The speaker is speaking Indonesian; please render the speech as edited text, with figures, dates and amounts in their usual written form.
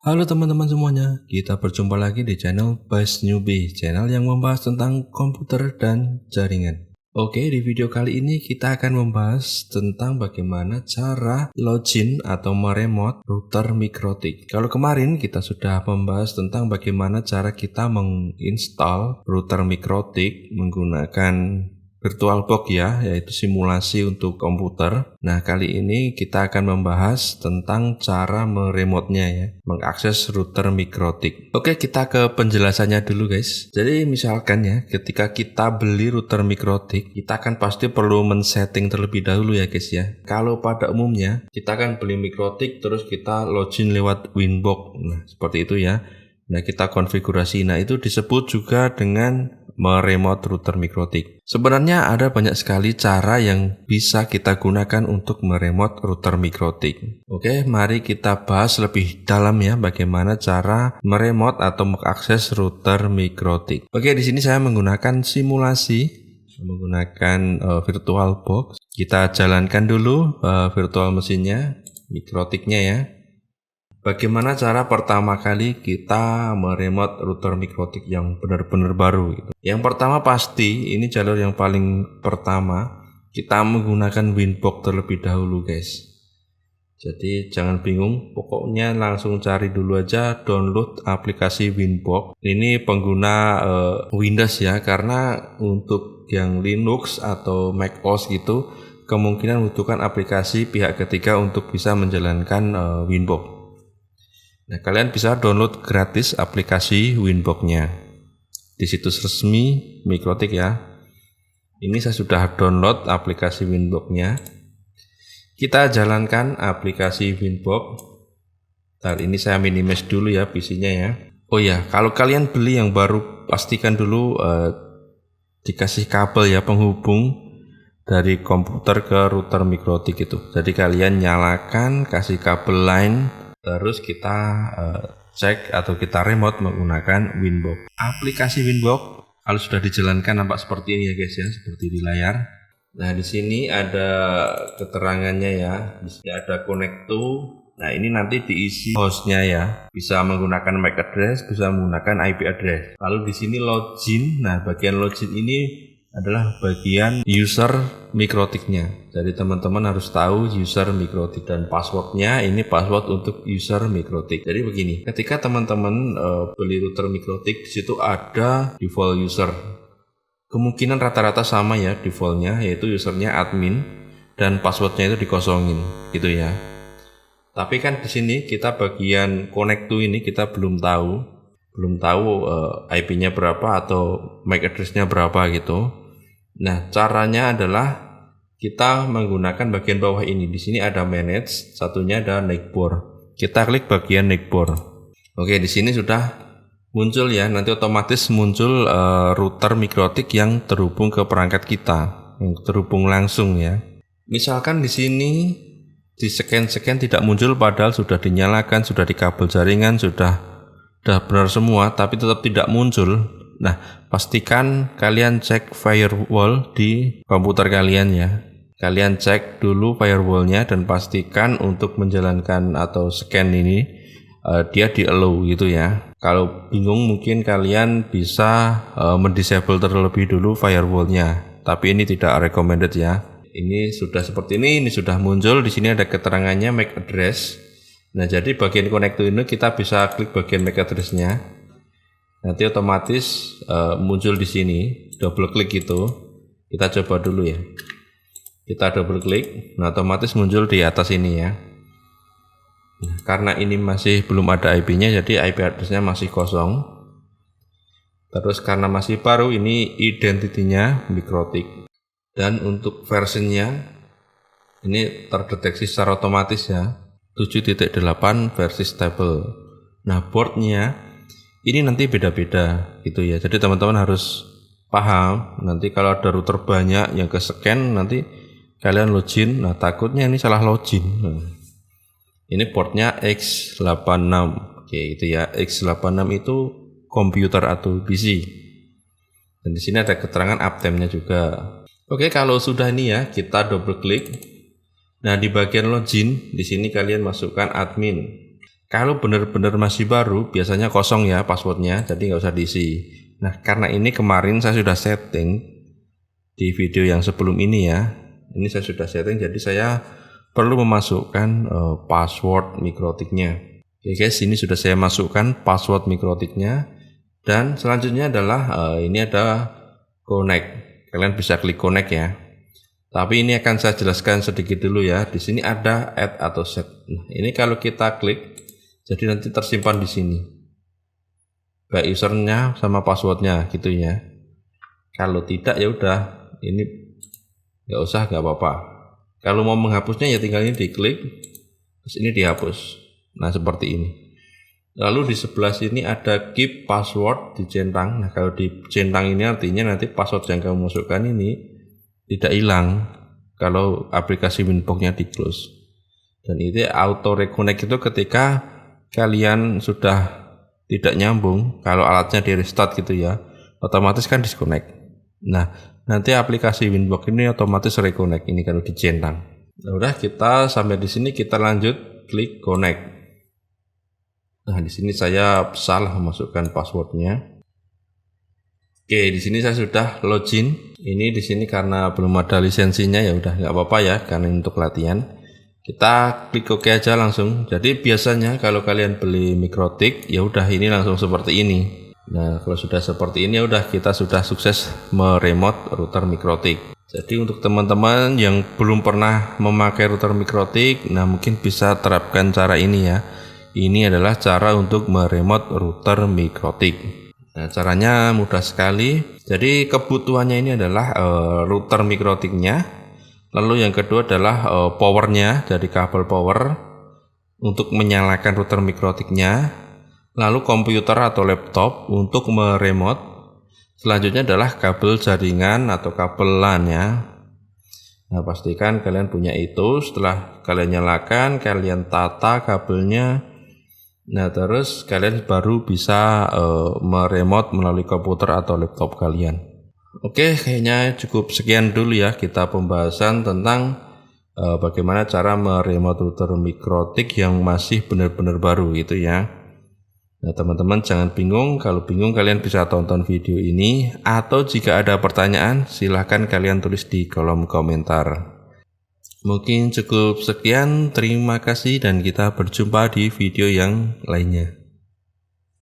Halo teman-teman semuanya, kita berjumpa lagi di channel Bas Newbie, channel yang membahas tentang komputer dan jaringan. Oke, di video kali ini kita akan membahas tentang bagaimana cara login atau meremote router Mikrotik. Kalau kemarin kita sudah membahas tentang bagaimana cara kita menginstal router Mikrotik menggunakan VirtualBox ya, yaitu simulasi untuk komputer. Nah, kali ini kita akan membahas tentang cara meremotenya ya, mengakses router Mikrotik. Oke, kita ke penjelasannya dulu guys. Jadi misalkan ya, ketika kita beli router Mikrotik, kita kan pasti perlu men-setting terlebih dahulu ya guys ya. Kalau pada umumnya, kita kan beli Mikrotik terus kita login lewat Winbox. Nah, seperti itu ya. Nah, kita konfigurasi. Nah, itu disebut juga dengan meremote router Mikrotik. Sebenarnya ada banyak sekali cara yang bisa kita gunakan untuk meremote router Mikrotik. Oke, mari kita bahas lebih dalam ya bagaimana cara meremote atau mengakses router Mikrotik. Oke, di sini saya menggunakan simulasi menggunakan VirtualBox. Kita jalankan dulu virtual mesinnya, Mikrotiknya ya. Bagaimana cara pertama kali kita meremote router Mikrotik yang benar-benar baru gitu. Yang pertama pasti ini jalur yang paling pertama, kita menggunakan Winbox terlebih dahulu guys. Jadi jangan bingung, pokoknya langsung cari dulu aja download aplikasi Winbox. Ini pengguna Windows ya, karena untuk yang Linux atau macOS gitu kemungkinan membutuhkan aplikasi pihak ketiga untuk bisa menjalankan Winbox. Nah, kalian bisa download gratis aplikasi Winbox-nya di situs resmi Mikrotik ya. Ini saya sudah download aplikasi Winbox-nya. Kita jalankan aplikasi Winbox. Kali ini saya minimize dulu ya PC-nya ya. Oh ya, kalau kalian beli yang baru pastikan dulu dikasih kabel ya penghubung dari komputer ke router Mikrotik itu. Jadi kalian nyalakan, kasih kabel line. Terus kita cek atau kita remote menggunakan Winbox. Aplikasi Winbox kalau sudah dijalankan nampak seperti ini ya guys ya, seperti di layar. Nah, di sini ada keterangannya ya. Di sini ada connect to. Nah, ini nanti diisi hostnya ya. Bisa menggunakan MAC address, bisa menggunakan IP address. Lalu di sini login. Nah, bagian login ini adalah bagian user Mikrotiknya. Jadi teman-teman harus tahu user Mikrotik dan passwordnya ini password untuk user Mikrotik. Jadi begini, ketika teman-teman beli router Mikrotik, di situ ada default user. Kemungkinan rata-rata sama ya defaultnya, yaitu usernya admin dan passwordnya itu dikosongin, gitu ya. Tapi kan di sini kita bagian connect to ini kita belum tahu IP-nya berapa atau MAC address-nya berapa gitu. Nah, caranya adalah kita menggunakan bagian bawah ini. Di sini ada manage, satunya ada netboard. Kita klik bagian netboard. Oke, di sini sudah muncul ya. Nanti otomatis muncul router Mikrotik yang terhubung ke perangkat kita, yang terhubung langsung ya. Misalkan di sini di scan tidak muncul padahal sudah dinyalakan, sudah dikabel jaringan, sudah benar semua tapi tetap tidak muncul. Nah, pastikan kalian cek firewall di komputer kalian ya. Kalian cek dulu firewallnya dan pastikan untuk menjalankan atau scan ini dia di allow gitu ya. Kalau bingung mungkin kalian bisa mendisable terlebih dulu firewallnya. Tapi ini tidak recommended ya. Ini sudah seperti ini sudah muncul. Di sini ada keterangannya MAC address. Nah, jadi bagian connect to ini kita bisa klik bagian MAC address-nya. Nanti otomatis muncul di sini, double klik itu. Kita coba dulu ya. Kita double klik, nah otomatis muncul di atas ini ya. Nah, karena ini masih belum ada IP-nya, jadi IP address-nya masih kosong. Terus karena masih baru, ini identitinya Mikrotik. Dan untuk versinya, ini terdeteksi secara otomatis ya. 7.8 versi stable. Nah, boardnya ini nanti beda-beda gitu ya. Jadi teman-teman harus paham. Nanti kalau ada router banyak yang ke scan, nanti kalian login. Nah, takutnya ini salah login. Nah, ini portnya X86. Oke, itu ya. X86 itu komputer atau PC. Dan di sini ada keterangan uptime-nya juga. Oke, kalau sudah ini ya, kita double klik. Nah, di bagian login, di sini kalian masukkan admin. Kalau benar-benar masih baru, biasanya kosong ya passwordnya, jadi nggak usah diisi. Nah, karena ini kemarin saya sudah setting di video yang sebelum ini ya. Ini saya sudah setting, jadi saya perlu memasukkan password mikrotiknya. Oke guys, ini sudah saya masukkan password mikrotiknya. Dan selanjutnya adalah ini ada connect. Kalian bisa klik connect ya. Tapi ini akan saya jelaskan sedikit dulu ya. Di sini ada add atau set. Nah, ini kalau kita klik, jadi nanti tersimpan di sini. Baik usernya sama passwordnya gitu ya. Kalau tidak ya udah, ini nggak usah, nggak apa-apa. Kalau mau menghapusnya ya tinggal ini diklik, terus ini dihapus. Nah seperti ini. Lalu di sebelah sini ada keep password dicentang. Nah kalau dicentang ini artinya nanti password yang kamu masukkan ini tidak hilang kalau aplikasi Winbox-nya di close. Dan itu auto reconnect itu ketika kalian sudah tidak nyambung, kalau alatnya di restart gitu ya, otomatis kan disconnect. Nah nanti aplikasi Winbox ini otomatis reconnect ini kalau dicentang. Nah, udah kita sampai di sini, kita lanjut klik connect. Nah di sini saya salah memasukkan passwordnya. Oke, di sini saya sudah login. Ini di sini karena belum ada lisensinya ya udah nggak apa-apa ya, karena untuk latihan. Kita klik OK aja langsung. Jadi biasanya kalau kalian beli mikrotik ya udah ini langsung seperti ini. Nah kalau sudah seperti ini ya udah kita sudah sukses meremote router mikrotik. Jadi untuk teman-teman yang belum pernah memakai router mikrotik, nah mungkin bisa terapkan cara ini ya. Ini adalah cara untuk meremote router mikrotik. Nah caranya mudah sekali. Jadi kebutuhannya ini adalah router mikrotiknya. Lalu yang kedua adalah powernya, dari kabel power untuk menyalakan router mikrotiknya. Lalu komputer atau laptop untuk meremote. Selanjutnya adalah kabel jaringan atau kabel LAN ya. Nah pastikan kalian punya itu. Setelah kalian nyalakan, kalian tata kabelnya. Nah terus kalian baru bisa meremote melalui komputer atau laptop kalian. Oke, kayaknya cukup sekian dulu ya kita pembahasan tentang bagaimana cara meremote router mikrotik yang masih benar-benar baru gitu ya. Nah teman-teman jangan bingung, kalau bingung kalian bisa tonton video ini, atau jika ada pertanyaan silahkan kalian tulis di kolom komentar. Mungkin cukup sekian, terima kasih dan kita berjumpa di video yang lainnya.